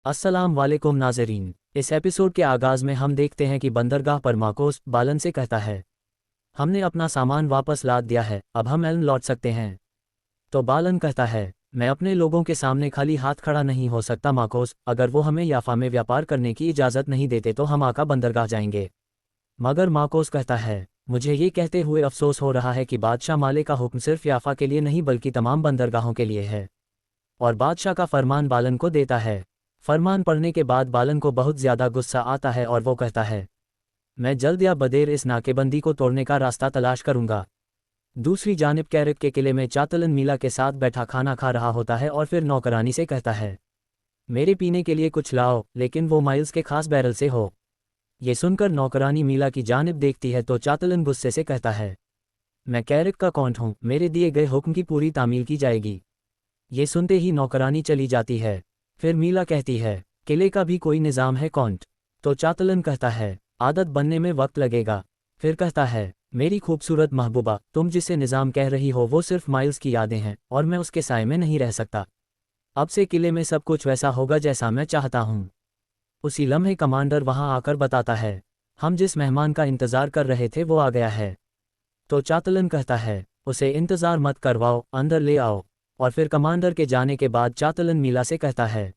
अस्सलाम वालेकुम नाज़रीन। इस एपिसोड के आगाज़ में हम देखते हैं कि बंदरगाह पर मार्कोस बालन से कहता है, हमने अपना सामान वापस लाद दिया है, अब हम एल्म लौट सकते हैं। तो बालन कहता है, मैं अपने लोगों के सामने खाली हाथ खड़ा नहीं हो सकता मार्कोस, अगर वो हमें याफा में व्यापार करने की इजाज़त नहीं देते तो हम आका बंदरगाह जाएंगे। मगर मार्कोस कहता है, मुझे ये कहते हुए अफसोस हो रहा है कि बादशाह माले का हुक्म सिर्फ याफा के लिए नहीं बल्कि तमाम बंदरगाहों के लिए है। और बादशाह का फरमान बालन को देता है। फरमान पढ़ने के बाद बालन को बहुत ज़्यादा गुस्सा आता है और वो कहता है, मैं जल्द या बदेर इस नाकेबंदी को तोड़ने का रास्ता तलाश करूंगा। दूसरी जानिब कैरिक के किले में चातलन मीला के साथ बैठा खाना खा रहा होता है और फिर नौकरानी से कहता है, मेरे पीने के लिए कुछ लाओ, लेकिन वो माइल्स के खास बैरल से हो। ये सुनकर नौकरानी मीला की जानिब देखती है तो चातलन गुस्से से कहता है, मैं कैरिक का कौंट हूँ, मेरे दिए गए हुक्म की पूरी तामील की जाएगी। ये सुनते ही नौकरानी चली जाती है। फिर मीला कहती है, किले का भी कोई निज़ाम है कौंट? तो चातलन कहता है, आदत बनने में वक्त लगेगा। फिर कहता है, मेरी खूबसूरत महबूबा, तुम जिसे निज़ाम कह रही हो वो सिर्फ माइल्स की यादें हैं और मैं उसके साए में नहीं रह सकता। अब से किले में सब कुछ वैसा होगा जैसा मैं चाहता हूँ। उसी लम्हे कमांडर वहाँ आकर बताता है, हम जिस मेहमान का इंतज़ार कर रहे थे वो आ गया है। तो चातलन कहता है, उसे इंतज़ार मत करवाओ, अंदर ले आओ। और फिर कमांडर के जाने के बाद चातलन मीला से कहता है,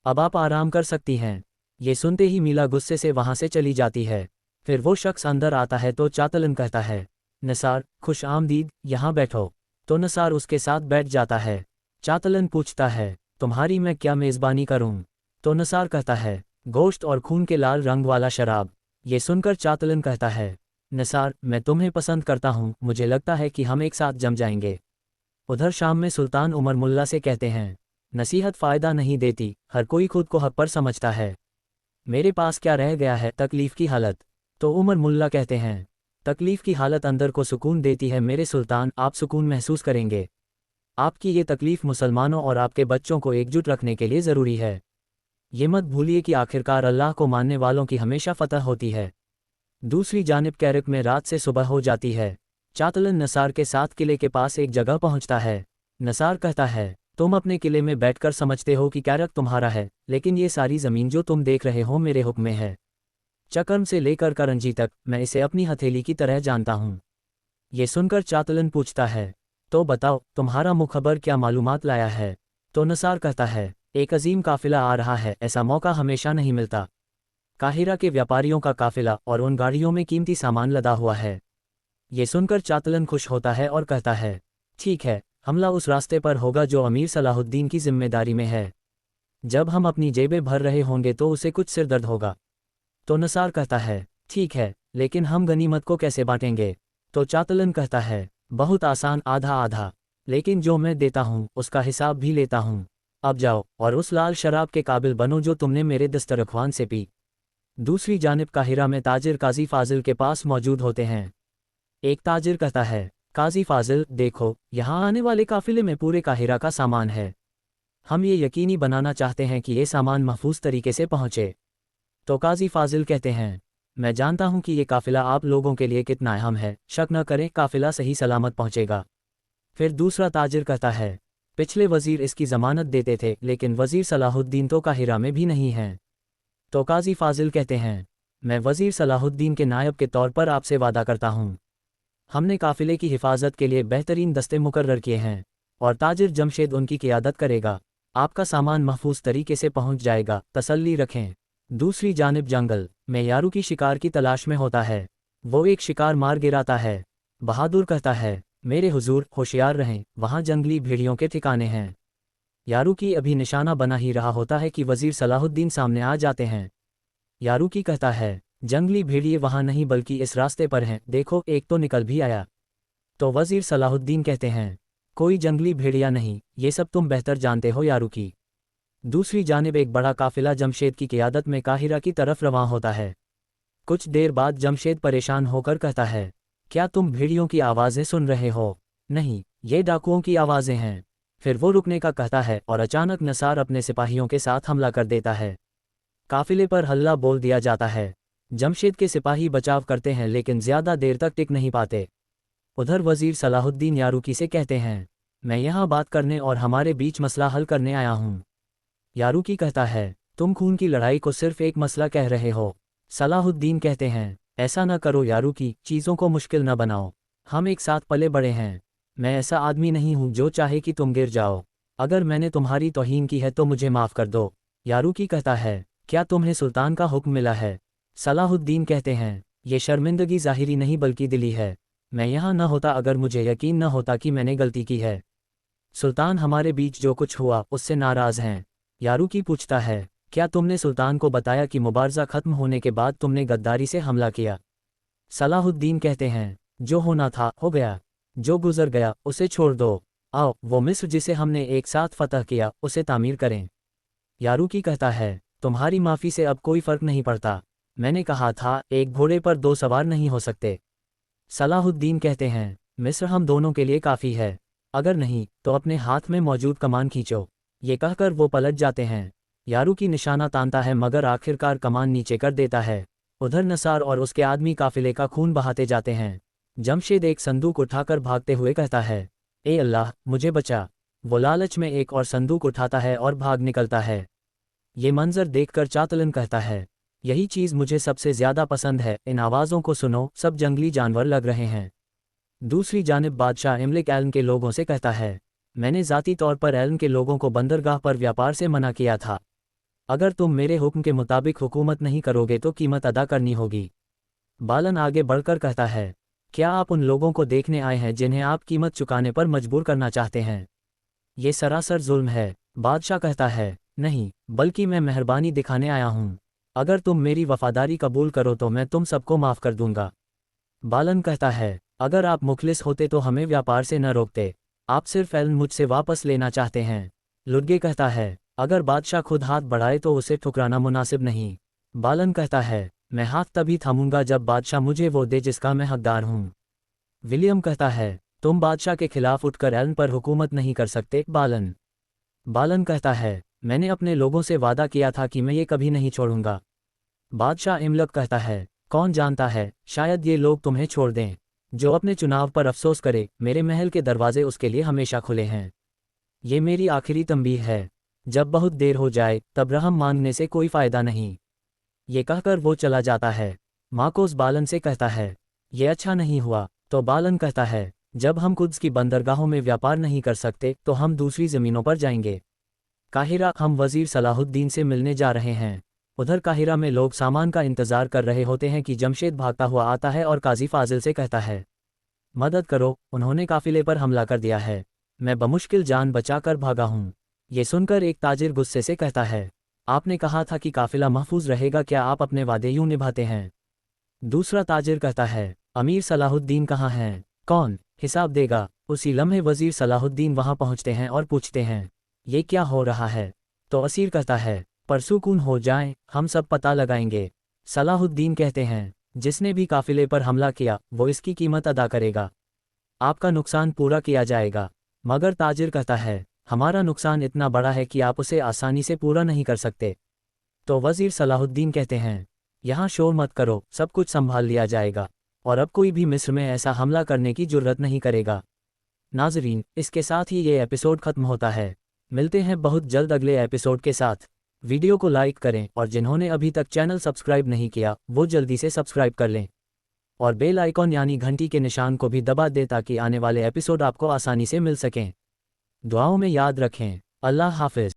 अब आप आराम कर सकती हैं। ये सुनते ही मीला गुस्से से वहाँ से चली जाती है। फिर वो शख्स अंदर आता है तो चातलन कहता है, निसार खुश आमदीद, यहाँ बैठो। तो निसार उसके साथ बैठ जाता है। चातलन पूछता है, तुम्हारी मैं क्या मेज़बानी करूँ? तो निसार कहता है, गोश्त और खून के लाल रंग वाला शराब। ये सुनकर चातलन कहता है, निसार मैं तुम्हें पसंद करता हूँ, मुझे लगता है कि हम एक साथ जम जाएंगे। उधर शाम में सुल्तान उमर मुल्ला से कहते हैं, नसीहत फ़ायदा नहीं देती, हर कोई खुद को हक पर समझता है। मेरे पास क्या रह गया है, तकलीफ़ की हालत। तो उमर मुल्ला कहते हैं, तकलीफ़ की हालत अंदर को सुकून देती है मेरे सुल्तान, आप सुकून महसूस करेंगे। आपकी ये तकलीफ़ मुसलमानों और आपके बच्चों को एकजुट रखने के लिए ज़रूरी है। ये मत भूलिए कि आखिरकार अल्लाह को मानने वालों की हमेशा फ़तह होती है। दूसरी जानिब कैरिक में रात से सुबह हो जाती है। चातलन नसार के साथ किले के पास एक जगह पहुंचता है। नसार कहता है, तुम अपने किले में बैठकर समझते हो कि कैरिक तुम्हारा है, लेकिन ये सारी ज़मीन जो तुम देख रहे हो मेरे हुक्म में है। चकर्म से लेकर करंजी तक मैं इसे अपनी हथेली की तरह जानता हूँ। ये सुनकर चातलन पूछता है, तो बताओ तुम्हारा मुखबर क्या मालूमात लाया है? तो नसार कहता है, एक अजीम काफिला आ रहा है, ऐसा मौका हमेशा नहीं मिलता। काहिरा के व्यापारियों का काफिला और उन गाड़ियों में कीमती सामान लदा हुआ है। ये सुनकर चातलन खुश होता है और कहता है, ठीक है, हमला उस रास्ते पर होगा जो अमीर सलाहुद्दीन की जिम्मेदारी में है। जब हम अपनी जेबें भर रहे होंगे तो उसे कुछ सिरदर्द होगा। तो नसार कहता है, ठीक है, लेकिन हम गनीमत को कैसे बांटेंगे? तो चातलन कहता है, बहुत आसान, आधा आधा, लेकिन जो मैं देता हूँ उसका हिसाब भी लेता हूँ। अब जाओ और उस लाल शराब के काबिल बनो जो तुमने मेरे दस्तरख्वान से पी। दूसरी जानिब काहिरा में ताजिर काजी फाजिल के पास मौजूद होते हैं। एक ताजिर कहता है, काजी फाजिल देखो, यहाँ आने वाले काफिले में पूरे काहिरा का सामान है। हम ये यकीनी बनाना चाहते हैं कि ये सामान महफूज तरीके से पहुँचे। तो काजी फाजिल कहते हैं, मैं जानता हूँ कि ये काफिला आप लोगों के लिए कितना अहम है, शक न करें काफिला सही सलामत पहुँचेगा। फिर दूसरा ताजिर कहता है, पिछले वज़ीर इसकी ज़मानत देते थे, लेकिन वज़ीर सलाहुद्दीन तो काहिरा में भी नहीं हैं। तो काजी फाजिल कहते हैं, मैं वज़ीर सलाहुद्दीन के नायब के तौर पर आपसे वादा करता हूँ। हमने काफिले की हिफाजत के लिए बेहतरीन दस्ते मुकर्रर किए हैं और ताजिर जमशेद उनकी क़ियादत करेगा। आपका सामान महफूज तरीके से पहुँच जाएगा, तसल्ली रखें। दूसरी जानिब जंगल में यारू की शिकार की तलाश में होता है। वो एक शिकार मार गिराता है। बहादुर कहता है, मेरे हुजूर होशियार रहें, वहाँ जंगली भेड़ियों के ठिकाने हैं। यारू की अभी निशाना बना ही रहा होता है कि वज़ीर सलाहुद्दीन सामने आ जाते हैं। यारू की कहता है, जंगली भेड़िए वहाँ नहीं बल्कि इस रास्ते पर हैं, देखो एक तो निकल भी आया। तो वज़ीर सलाहुद्दीन कहते हैं, कोई जंगली भेड़िया नहीं, ये सब तुम बेहतर जानते हो यारू की। दूसरी जानिब एक बड़ा काफिला जमशेद की क़ियादत में काहिरा की तरफ रवां होता है। कुछ देर बाद जमशेद परेशान होकर कहता है, क्या तुम भेड़ियों की आवाज़ें सुन रहे हो? नहीं, ये डाकुओं की आवाज़ें हैं। फिर वो रुकने का कहता है और अचानक नसार अपने सिपाहियों के साथ हमला कर देता है। काफिले पर हल्ला बोल दिया जाता है। जमशेद के सिपाही बचाव करते हैं लेकिन ज़्यादा देर तक टिक नहीं पाते। उधर वज़ीर सलाहुद्दीन यारूकी से कहते हैं, मैं यहाँ बात करने और हमारे बीच मसला हल करने आया हूँ। यारूकी कहता है, तुम खून की लड़ाई को सिर्फ एक मसला कह रहे हो। सलाहुद्दीन कहते हैं, ऐसा न करो यारुकी, चीज़ों को मुश्किल न बनाओ। हम एक साथ पले बड़े हैं। मैं ऐसा आदमी नहीं हूँ जो चाहे कि तुम गिर जाओ। अगर मैंने तुम्हारी तौहीन की है तो मुझे माफ़ कर दो। यारुकी कहता है, क्या तुम्हें सुल्तान का हुक्म मिला है? सलाहुद्दीन कहते हैं, ये शर्मिंदगी ज़ाहिरी नहीं बल्कि दिली है। मैं यहाँ न होता अगर मुझे यकीन न होता कि मैंने गलती की है। सुल्तान हमारे बीच जो कुछ हुआ उससे नाराज़ हैं। यारुकी पूछता है, क्या तुमने सुल्तान को बताया कि मुबारज़ा ख़त्म होने के बाद तुमने गद्दारी से हमला किया? सलाहुद्दीन कहते हैं, जो होना था हो गया। जो गुजर गया उसे छोड़ दो। आओ वो मिस्र जिसे हमने एक साथ फतह किया उसे तामीर करें। यारुकी कहता है, तुम्हारी माफ़ी से अब कोई फ़र्क नहीं पड़ता। मैंने कहा था एक घोड़े पर दो सवार नहीं हो सकते। सलाहुद्दीन कहते हैं, मिस्र हम दोनों के लिए काफ़ी है। अगर नहीं तो अपने हाथ में मौजूद कमान खींचो। ये कहकर वो पलट जाते हैं। यारुकी निशाना तानता है मगर आखिरकार कमान नीचे कर देता है। उधर नसार और उसके आदमी काफिले का खून बहाते जाते हैं। जमशेद एक संदूक उठाकर भागते हुए कहता है, ए अल्लाह मुझे बचा। वो लालच में एक और संदूक उठाता है और भाग निकलता है। ये मंजर देखकर चातलन कहता है, यही चीज़ मुझे सबसे ज़्यादा पसंद है। इन आवाज़ों को सुनो, सब जंगली जानवर लग रहे हैं। दूसरी जानिब बादशाह इमलिक एलन के लोगों से कहता है, मैंने ज़ाती तौर पर एलन के लोगों को बंदरगाह पर व्यापार से मना किया था। अगर तुम मेरे हुक्म के मुताबिक हुकूमत नहीं करोगे तो कीमत अदा करनी होगी। बालन आगे बढ़कर कहता है, क्या आप उन लोगों को देखने आए हैं जिन्हें आप कीमत चुकाने पर मजबूर करना चाहते हैं? ये सरासर जुल्म है। बादशाह कहता है, नहीं, बल्कि मैं मेहरबानी दिखाने आया हूँ। अगर तुम मेरी वफादारी कबूल करो तो मैं तुम सबको माफ़ कर दूंगा। बालन कहता है, अगर आप मुखलिस होते तो हमें व्यापार से न रोकते। आप सिर्फ एलन मुझसे वापस लेना चाहते हैं। लुडगे कहता है, अगर बादशाह खुद हाथ बढ़ाए तो उसे ठुकराना मुनासिब नहीं। बालन कहता है, मैं हाथ तभी थामूंगा जब बादशाह मुझे वो दे जिसका मैं हकदार हूँ। विलियम कहता है, तुम बादशाह के खिलाफ उठकर एलन पर हुकूमत नहीं कर सकते। बालन कहता है, मैंने अपने लोगों से वादा किया था कि मैं ये कभी नहीं छोड़ूंगा। बादशाह इमलक कहता है, कौन जानता है, शायद ये लोग तुम्हें छोड़ दें। जो अपने चुनाव पर अफसोस करे, मेरे महल के दरवाजे उसके लिए हमेशा खुले हैं। ये मेरी आखिरी तंबीह है। जब बहुत देर हो जाए तब रहम मांगने से कोई फ़ायदा नहीं। ये कहकर वो चला जाता है। माकोस बालन से कहता है, ये अच्छा नहीं हुआ। तो बालन कहता है, जब हम कुद्स की बंदरगाहों में व्यापार नहीं कर सकते तो हम दूसरी ज़मीनों पर जाएंगे। काहिरा, हम वज़ीर सलाहुद्दीन से मिलने जा रहे हैं। उधर काहिरा में लोग सामान का इंतज़ार कर रहे होते हैं कि जमशेद भागता हुआ आता है और काजी फाजिल से कहता है, मदद करो, उन्होंने काफिले पर हमला कर दिया है। मैं बमुश्किल जान बचाकर भागा हूँ। ये सुनकर एक ताजिर गुस्से से कहता है, आपने कहा था कि काफिला महफूज रहेगा, क्या आप अपने वादे यूं निभाते हैं? दूसरा ताजिर कहता है, अमीर सलाहुद्दीन कहाँ हैं? कौन हिसाब देगा? उसी लम्हे वज़ीर सलाहुद्दीन वहां पहुंचते हैं और पूछते हैं, ये क्या हो रहा है? तो असीर कहता है, परसुकून हो जाएं, हम सब पता लगाएंगे। सलाहुद्दीन कहते हैं, जिसने भी काफिले पर हमला किया वो इसकी कीमत अदा करेगा। आपका नुकसान पूरा किया जाएगा। मगर ताजिर कहता है, हमारा नुकसान इतना बड़ा है कि आप उसे आसानी से पूरा नहीं कर सकते। तो वज़ीर सलाहुद्दीन कहते हैं, यहाँ शोर मत करो, सब कुछ संभाल लिया जाएगा और अब कोई भी मिस्र में ऐसा हमला करने की जुर्रत नहीं करेगा। नाज़रीन, इसके साथ ही ये एपिसोड खत्म होता है। मिलते हैं बहुत जल्द अगले एपिसोड के साथ। वीडियो को लाइक करें और जिन्होंने अभी तक चैनल सब्सक्राइब नहीं किया वो जल्दी से सब्सक्राइब कर लें और बेल आइकॉन यानी घंटी के निशान को भी दबा दें ताकि आने वाले एपिसोड आपको आसानी से मिल सकें। दुआओं में याद रखें। अल्लाह हाफ़िज़।